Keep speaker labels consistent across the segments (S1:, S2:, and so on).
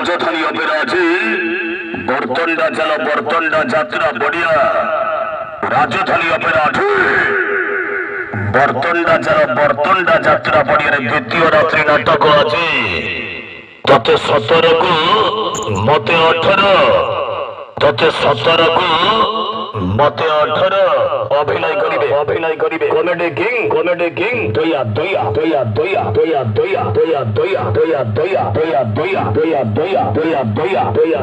S1: রাজধানী অপেরা আছে বর্তনডা চাল বর্তনডা যাত্রা বড়িয়া রাজধানী অপেরা আছে বর্তনডা চাল বর্তনডা যাত্রা বড়িয়ার দ্বিতীয় রাত্রি নাটক আছে ততে 17 কু মতে 18 ততে 17 কু মতে 18 অভিনয় করিবে কমেডি কিং দয়া দয়া দয়া দয়া দয়া দয়া দয়া দয়া দয়া দয়া দয়া দয়া দয়া দয়া দয়া দয়া দয়া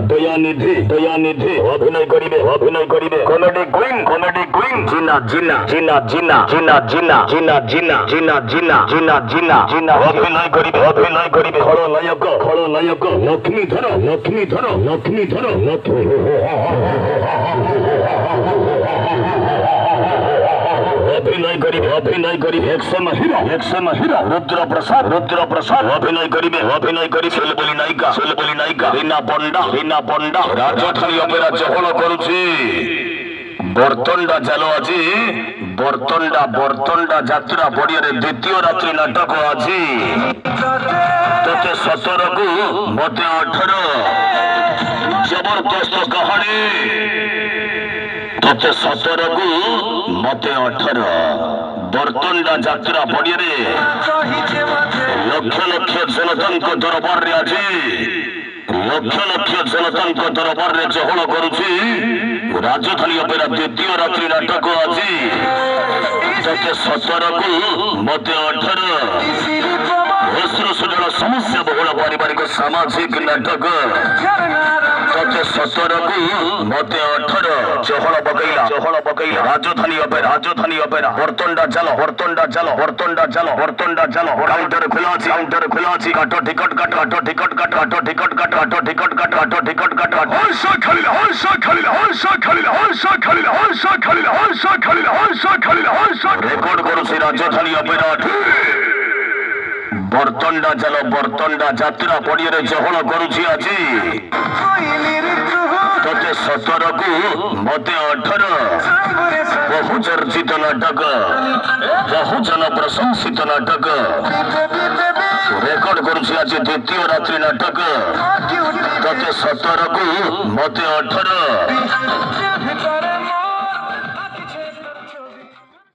S1: দয়া নিধি অভিনয় করিবে কমেডি কুইন জিনা জিনা জিনা জিনা জিনা জিনা জিনা জিনা জিনা জিনা জিনা জিনা জিনা অভিনয় করিবে খলনায়ক লক্ষ্মী ধরো অভিনয় করিবে একশন হিরো রুদ্রপ্রসাদ অভিনয় করিবে ছেলেবলি নায়িকা রিনা পন্ডা রাজধানী অপেরা যখন করুছি বর্তনডা চালু আছে বর্তনডা যাত্রা বড়িয়ারে দ্বিতীয় রাত্রি নাটক আছে ততে 17 কু মতে 18 জবরদস্ত কাহানি ততে 17 কু মতে 18 বর্তনডা যাত্রা পড়িয়ে লক্ষ জনতাঙ্ক দরবারে আছে লক্ষ জনতাঙ্ক দরবারে চহল করুছি রাজধানী অপেরা দ্বিতীয় রাত্রি নাটক আছে ততে 17 কু মতে 18 অশ্রু সুজল সমস্যা বহুল পারিবারিক সামাজিক নাটক ততে 17 কু মতে 18 চহল পকাইলা রাজধানী অপেরা বর্তনডা চালো কাউন্টার খোলা আছে কাটো টিকট কাটো হলসা রেকর্ড করছে রাজধানী অপেরা বর্তনডা যাত্রা পড়িয়ে চহল করুছি আছি ততে 17 কু মতে 18 বহু চর্চিত নাটক বহু জন প্রশংসিত নাটক রেকর্ড করছি আজ দ্বিতীয় রাত্রি নাটক ততে 17 কু মতে 18